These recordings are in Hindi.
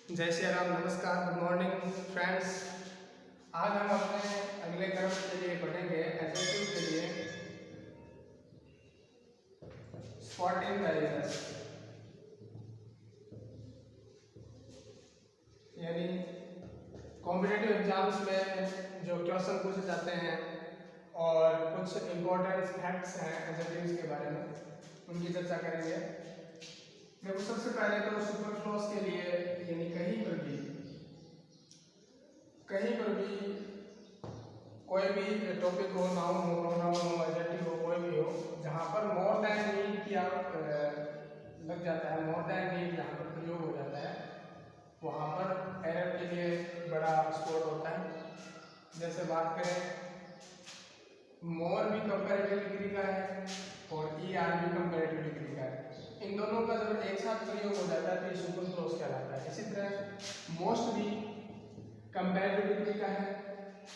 जय श्री राम, नमस्कार, गुड मॉर्निंग फ्रेंड्स। आज हम अपने अगले क्रम के लिए पढ़ेंगे एडजेक्टिव के लिए स्पॉटिंग वेरिएबल्स, यानी कॉम्पिटिटिव एग्जाम्स में जो क्वेश्चन पूछे जाते हैं और कुछ इम्पोर्टेंट फैक्ट्स हैं एडजेक्टिव्स के बारे में, उनकी चर्चा करेंगे। देखो, सबसे पहले तो सुपर क्लॉज के लिए, यानी कहीं पर भी कोई भी टॉपिक हो, नाउन हो, प्रोनाउन हो, एडजेक्टिव हो, कोई भी हो, जहाँ पर मोर देन नीड की लग जाता है, मोर देन नीड जहाँ पर प्रयोग हो जाता है, वहाँ पर एरर के लिए बड़ा स्कोर होता है। जैसे बात करें, मोर भी कंपैरेटिव डिग्री का है और ईआर भी कंपैरेटिव डिग्री का है। इन दोनों का जब एक साथ प्रयोग हो जाता है तो ये सुपर क्लॉज कहलाता है। इसी तरह मोस्ट भी कंपैरेटिव डिग्री का है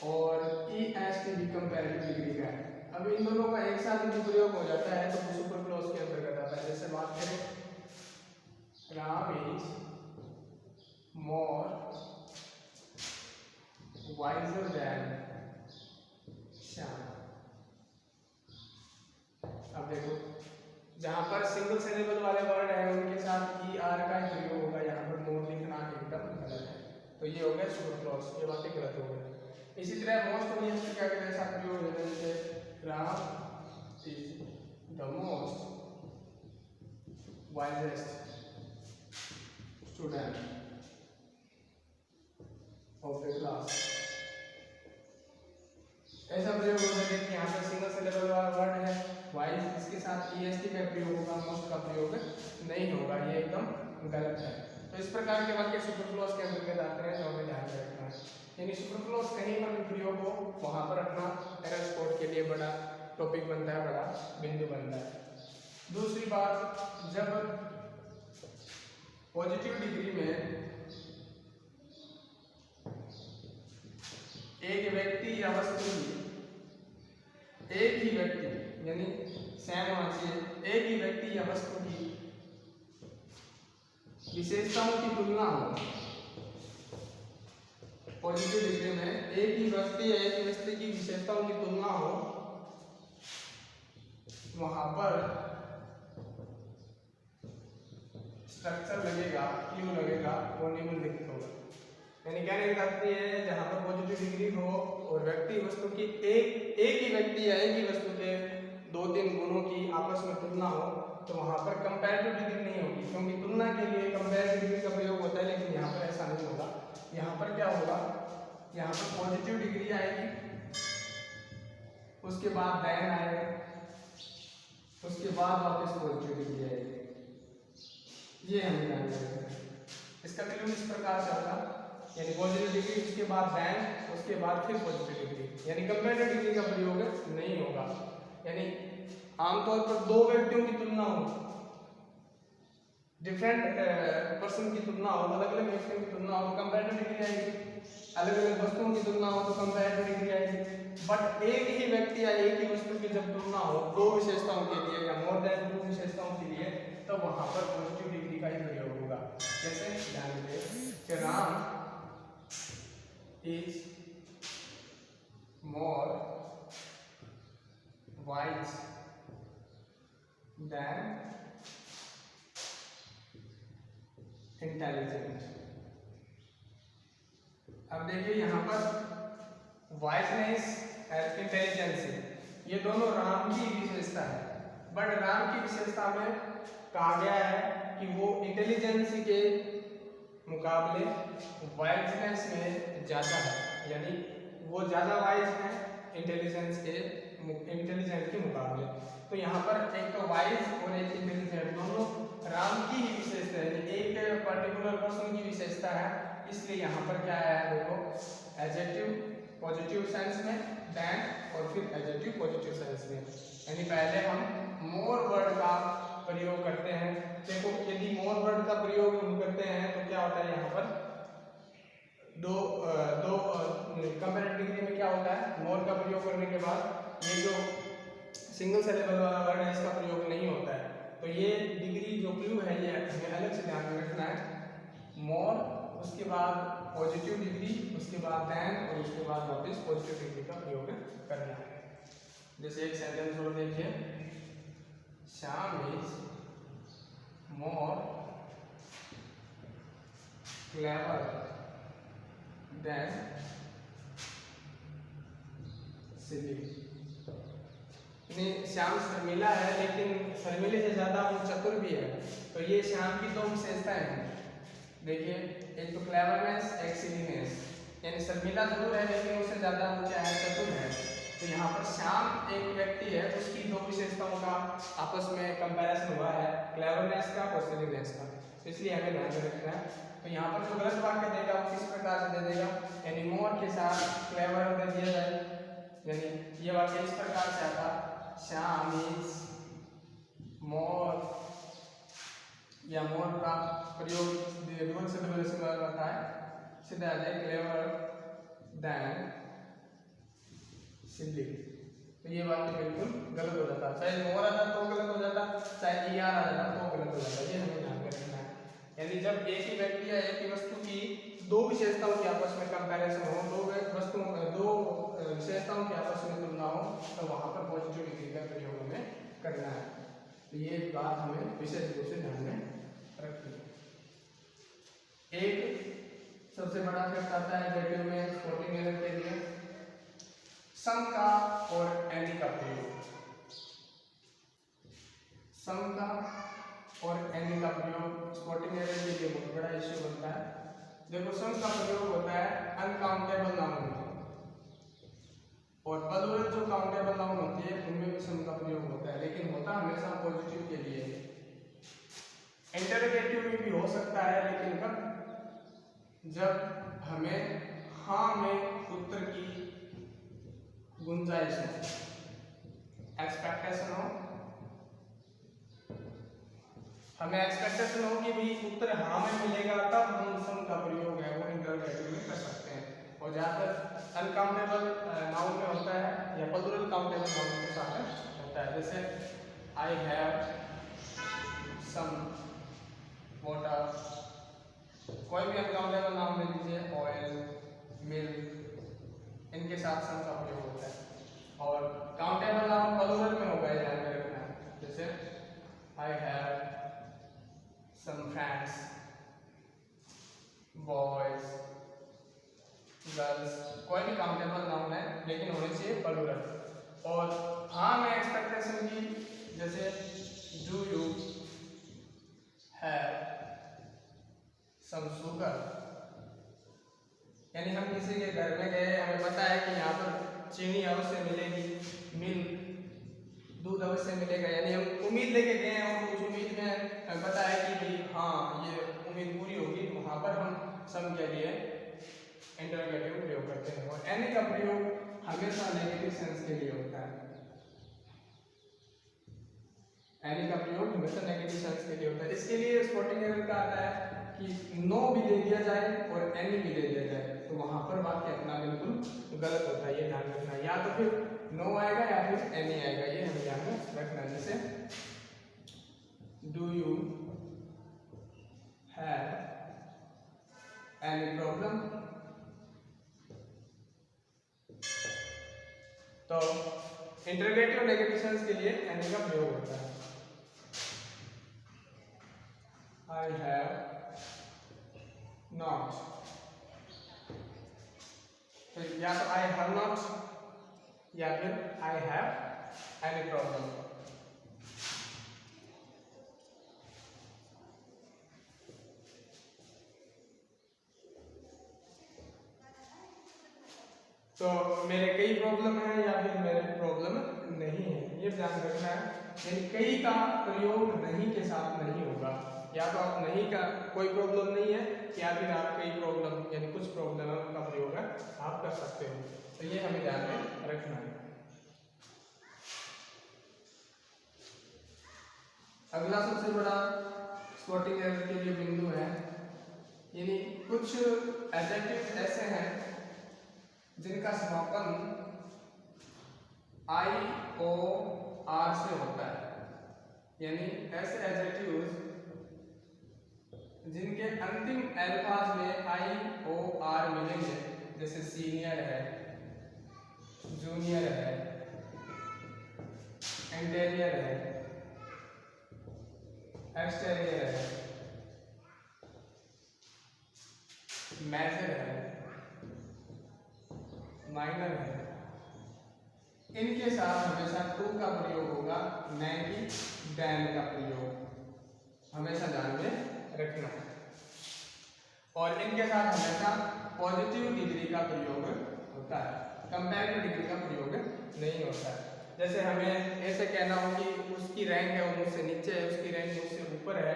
और ईएसटी भी कंपैरेटिव डिग्री का है। अब इन दोनों का एक साथ भी प्रयोग हो जाता है तो वो सुपर क्लॉज के अंतर्गत आता है। जैसे बात करें, Ram is more visor then Shyam. अब देखो, जहाँ पर सिंगल सिलेबल वाले वर्ड है उनके साथ ई आर का प्रयोग होगा, यहाँ पर मोर लिखना एकदम गलत है, तो ये हो गया सुपर क्लॉज, ये बातें गलत हो गई। इसी तरह मोस्ट भी क्या के साथ प्रयोग होगा, जैसे Ram is the most wisest student of the class. ऐसा प्रयोग हो सके कि यहाँ पर सिंगल सिलेबल वाला वर्ड है वाइज, इसके साथ ईएसटी का प्रयोग होगा, मोस्ट का प्रयोग नहीं होगा, ये एकदम गलत है। तो इस प्रकार के वाक्य सुपर क्लॉज के अंतर्गत आते हैं, जो हमें ध्यान रखना है। यानी सुपर क्लॉज कहीं पर भी प्रयोग हो, वहां पर अपना एरर स्पॉट के लिए बड़ा टॉपिक बनता है, बड़ा बिंदु बनता है। दूसरी बात, जब पॉजिटिव डिग्री में एक व्यक्ति या वस्तु की, एक ही व्यक्ति यानी सेम होना चाहिए, एक ही व्यक्ति या वस्तु की विशेषताओं की तुलना हो, पॉजिटिव डिग्री में एक ही व्यक्ति या एक ही वस्तु की विशेषताओं की तुलना हो, वहां पर स्ट्रक्चर लगेगा, क्यू लगेगा, वो निम्नलिखित होगा। यानी कहने की तात्पर्य है, जहां पर पॉजिटिव डिग्री हो और व्यक्ति वस्तु की एक ही व्यक्ति या एक ही वस्तु के 2-3 गुणों की आपस में तुलना हो, तो वहां पर कंपैरेटिव डिग्री नहीं होगी, क्योंकि तुलना के लिए कंपैरेटिव डिग्री का प्रयोग होता है, लेकिन यहाँ पर ऐसा नहीं होगा। यहाँ पर क्या होगा, यहाँ पर पॉजिटिव डिग्री आएगी, उसके बाद देन आएगा, उसके बाद वापस पॉजिटिव डिग्री आएगी। ये हम ध्यान रखेंगे। इसका प्रयोग इस प्रकार से होगा, यानी पॉजिटिव डिग्री, उसके बाद देन, उसके बाद फिर पॉजिटिव डिग्री, यानी कंपैरेटिव डिग्री का प्रयोग नहीं होगा। यानी आमतौर पर दो व्यक्तियों की तुलना हो, डिफरेंट पर्सन की तुलना हो, अलग अलग व्यक्तियों की तुलना हो, कंपैरेटिव डिग्री आएगी। अलग अलग वस्तुओं की तुलना हो तो कंपैरेटिव डिग्री आएगी। बट एक ही व्यक्ति या एक ही वस्तु की जब तुलना हो दो विशेषताओं के लिए या मोर देन 2 विशेषताओं के लिए, तो वहां पर पॉजिटिव डिग्री का ही प्रयोग होगा। जैसे ध्यान दें कि Ram is more wise then intelligent. अब देखिए, यहाँ पर वाइजनेस एंड इंटेलिजेंस, ये दोनों राम की विशेषता है, बट राम की विशेषता में कहा गया है कि वो इंटेलिजेंस के मुकाबले वाइजनेस में ज्यादा है, यानी वो ज्यादा वाइज है इंटेलिजेंट के मुकाबले। तो यहाँ पर एक तो वाइज और एक इंटेलिजेंट, दोनों राम की ही विशेषता है, यानी एक पर्टिकुलर पर्सन की विशेषता है, इसलिए यहाँ पर क्या है, देखो, एडजेक्टिव पॉजिटिव सेंस में, देन, और फिर एडजेक्टिव पॉजिटिव सेंस में। यानी पहले हम मोर वर्ड का प्रयोग करते हैं। देखो, यदि मोर वर्ड का प्रयोग हम करते हैं तो क्या होता है, यहाँ पर दो कंपैरेटिव डिग्री में क्या होता है, मोर का प्रयोग करने के बाद ये जो सिंगल सिलेबल वाला वर्ड है इसका प्रयोग नहीं होता है। तो ये डिग्री जो क्लू है, ये हमें अलग से ध्यान में रखना है। मोर उसके बाद पॉजिटिव डिग्री, उसके बाद देन और उसके बाद वापस पॉजिटिव डिग्री का प्रयोग करना है। जैसे एक सेंटेंस और देखिए, Shyam is more clever than silly. Shyam शर्मिला है लेकिन शर्मिले से ज्यादा वो चतुर भी है। तो ये श्याम की दो विशेषताएं हैं। देखिए, एक तो क्लेवरनेस, एक सिलीनेस, यानी शर्मिला जरूर है लेकिन उससे ज्यादा वो क्या है, चतुर है। तो यहाँ पर श्याम एक व्यक्ति है, उसकी दो विशेषताओं का आपस में कंपैरिजन हुआ है, क्लेवरनेस का और सिलीनेस का। तो इसलिए हमें ध्यान में रखना है। तो यहाँ पर जो गलत वाक्य देगा वो किस प्रकार से दे देगा, यानी मोर के साथ क्लेवर दे दिया जाए, यानी ये वाक्य इस प्रकार से आता, श्याम इज मोर, या मोर का प्रयोग डबल से आता है, सीधा आ जाए क्लेवर देन सिली। तो ये वाक्य बिल्कुल गलत हो जाता, चाहे मोर आता तो गलत हो जाता, चाहे ईआर आ जाता तो गलत हो जाता। ये हमें ध्यान में रखना है। यानी जब एक ही व्यक्ति या एक ही वस्तु की दो विशेषताओं की आपस में कंपैरिजन हो, दो विशेषताओं की आपस में तुलना हो, तो वहां पर पॉजिटिव डिग्री का प्रयोग हमें करना है। तो ये बात हमें विशेष रूप से ध्यान में रखनी है। एक सबसे बड़ा फैक्ट आता है एडजेक्टिव में स्पॉटिंग एरर के लिए, सम का और एनी का प्रयोग। सम का और एनी का प्रयोग स्पॉटिंग एरर के लिए बहुत बड़ा इश्यू बनता है। देखो, सम का प्रयोग होता है अनकाउंटेबल नाउन में, और प्लूरल जो काउंटेबल नाउन होती है उनमें भी सम का प्रयोग होता है, लेकिन होता हमेशा पॉजिटिव के लिए। इंटरोगेटिव में भी हो सकता है, लेकिन कब, जब हमें हाँ में उत्तर की गुंजाइश हो, एक्सपेक्टेशन हो, हमें एक्सपेक्टेशन हो कि भाई उत्तर हाँ में मिलेगा, तब हम सम का प्रयोग है वो इंटरोगेटिव में कर सकते हैं। और ज्यादातर अनकाउंटेबल नाउन में होता है या प्लूरल काउंटेबल नाउन के साथ होता है। जैसे आई हैव सम वाटर, कोई भी अनकाउंटेबल नाउन ले लीजिए, ऑयल, मिल्क, इनके साथ सम का प्रयोग होता है। और काउंटेबल नाउन प्लूरल में होगा, ध्यान में रखना। जैसे I have some friends, boys, girls, कोई भी काउंटेबल नाउन है लेकिन होने चाहिए प्लूरल। और हाँ में एक्सपेक्टेशन की, जैसे do you have some sugar, यानी हम किसी के घर में गए, हमें पता है कि यहाँ पर चीनी अवश्य मिलेगी, मिल्क, दूध अवश्य मिलेगा, यानी हम उम्मीद लेके गए हैं और उस उम्मीद में हमें पता है कि भाई हाँ ये उम्मीद पूरी होगी, वहां पर हम सम के लिए इंटरोगेटिव प्रयोग करते हैं। और एनी का प्रयोग हमेशा नेगेटिव सेंस के लिए होता है। एनी का प्रयोग हमेशा नेगेटिव सेंस के लिए होता है। इसके लिए स्पॉटिंग एरर का आता है कि नो भी दे दिया जाए और एनी भी दे दिया जाए, तो वहां पर वाक्य अपना बिल्कुल गलत होता है। ये ध्यान रखना है, या तो फिर नो आएगा या फिर एनी आएगा, ये हमें ध्यान में रखना है। जैसे do you have any problem, तो इंटरोगेटिव नेगेटिव सेंस के लिए एनी का प्रयोग होता है। I have not, तो या तो I have not या फिर I have any problem। तो मेरे कई प्रॉब्लम है या फिर मेरे प्रॉब्लम नहीं है, ये ध्यान रखना है। यानी कई का प्रयोग नहीं के साथ नहीं होगा, या तो आप नहीं का कोई प्रॉब्लम नहीं है, या फिर आप कई प्रॉब्लम यानी कुछ प्रॉब्लम का प्रयोग आप कर सकते हो। तो ये हमें ध्यान में रखना है। अगला सबसे बड़ा स्पॉटिंग एरर के लिए बिंदु है, यानी कुछ एडजेक्टिव ऐसे हैं जिनका समापन आई ओ आर से होता है, यानी ऐसे एडजेक्टिव्स जिनके अंतिम अल्फाज में आई ओ आर मिलेंगे, जैसे सीनियर है, जूनियर है, इंटीरियर है, एक्सटीरियर है, मेजर है, माइनर है, इनके साथ हमेशा टू का प्रयोग होगा, न कि देन का प्रयोग। हमेशा ध्यान में रखना है। और इनके साथ हमेशा पॉजिटिव डिग्री का प्रयोग होता है, कंपैरेटिव डिग्री का प्रयोग नहीं होता है। जैसे हमें ऐसे कहना हो कि उसकी रैंक है वो मुझसे नीचे है, उसकी रैंक मुझसे ऊपर है,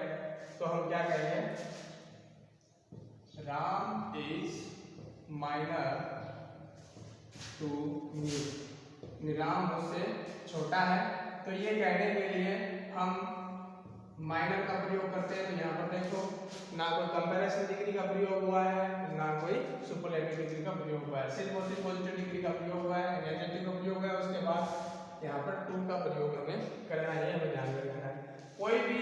तो हम क्या कहेंगे, Ram is minor to me, Ram मुझसे छोटा है। तो ये कहने के लिए हम माइनर का प्रयोग करते हैं। तो यहाँ पर देखो, ना कोई कंपैरिजन डिग्री का प्रयोग हुआ है, ना कोई सुपरलेटिव डिग्री का प्रयोग हुआ है, सिर्फ और सिर्फ पॉजिटिव डिग्री का प्रयोग हुआ है, नेगेटिव का प्रयोग हुआ है। उसके बाद यहाँ पर टू का प्रयोग हमें करना है, हमें ध्यान रखना है। कोई भी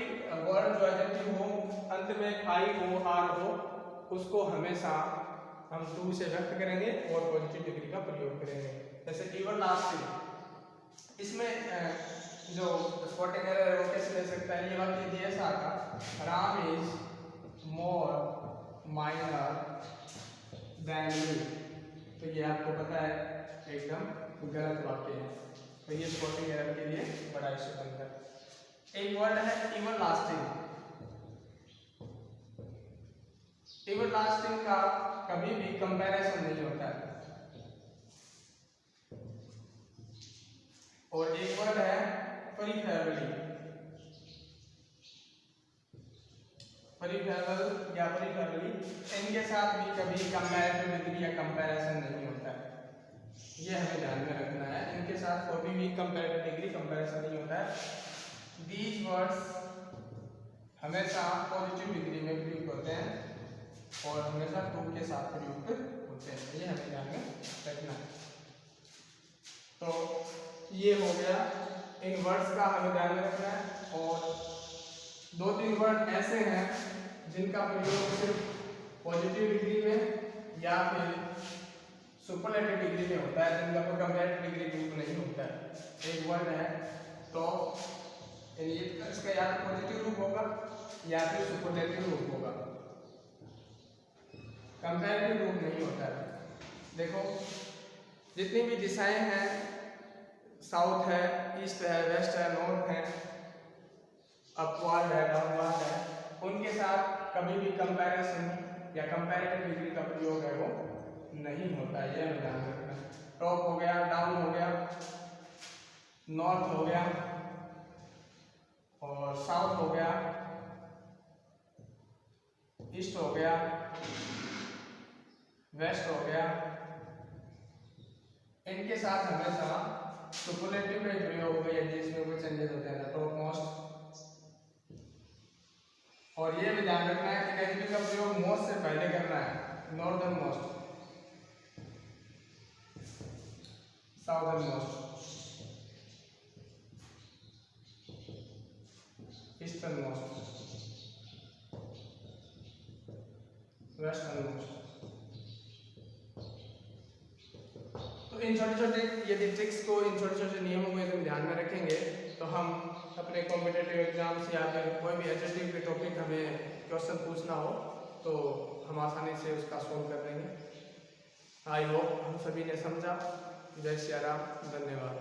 वर्ड जो एडजेक्टिव हो, अंत में आई हो, आर हो, उसको हमेशा हम टू से व्यक्त करेंगे और पॉजिटिव डिग्री का प्रयोग करेंगे। जैसे एवरलास्टिंग, इसमें जो स्पॉटिंग एरर है वो कैसे ले सकता है, ये वाक्य यदि ऐसा आता, Ram is more minor than me, तो ये आपको पता है एकदम गलत वाक्य है। तो ये स्पॉटिंग एरर के लिए बड़ा इश्यू बनता है। एक वर्ड है एवरलास्टिंग। एवरलास्टिंग का कभी भी कंपैरिजन नहीं होता है। और एक वर्ड है परिफेरबली, परिफेरबल या परिफेरबली, इनके साथ भी कभी कंपैरेटिव डिग्री या कंपैरिजन नहीं होता है। ये हमें ध्यान में रखना है, इनके साथ कभी भी कंपैरेटिव डिग्री कंपैरिजन नहीं होता है। दीज वर्ड्स हमेशा पॉजिटिव डिग्री में प्रयुक्त होते हैं और हमेशा टू के साथ प्रयुक्त होते हैं, ये हमें ध्यान में रखना है। तो ये हो गया, इन वर्ड्स का हमें ध्यान में रखना है। और दो तीन वर्ड ऐसे हैं जिनका प्रयोग सिर्फ पॉजिटिव डिग्री में या फिर सुपरलेटिव डिग्री में होता है, जिनका कोई कंपैरेटिव डिग्री प्रयोग नहीं होता है। एक वर्ड है टॉप, इसका या तो पॉजिटिव रूप होगा या फिर सुपरलेटिव रूप होगा, कंपैरेटिव रूप नहीं होता है। देखो, जितनी भी दिशाएं हैं, साउथ है, ईस्ट है, वेस्ट है, नॉर्थ है, अपवार्ड है, डाउनवार्ड है, उनके साथ कभी भी कंपैरिजन या कंपैरेटिव डिग्री का प्रयोग है वो नहीं होता है, ये हमें ध्यान रखना है। टॉप हो गया, डाउन हो गया, नॉर्थ हो गया और साउथ हो गया, ईस्ट हो गया, वेस्ट हो गया, इनके साथ हमेशा सुपरलेटिव का प्रयोग होगा यदि इसमें कोई चेंजेस होते हैं। टॉप मोस्ट, और ये भी ध्यान रखना है कि नेगेटिव का प्रयोग मोस्ट से पहले करना है। Northern most, southern most, eastern most, western most. तो इन छोटे छोटे यदि ट्रिक्स को, इन छोटे छोटे नियमों को यदि हम ध्यान में रखेंगे तो हम अपने कॉम्पिटिटिव एग्जाम्स या फिर कोई भी एचएसटी के टॉपिक हमें क्वेश्चन पूछना हो तो हम आसानी से उसका सॉल्व कर देंगे। आई होप हम सभी ने समझा। जय श्री राम, धन्यवाद।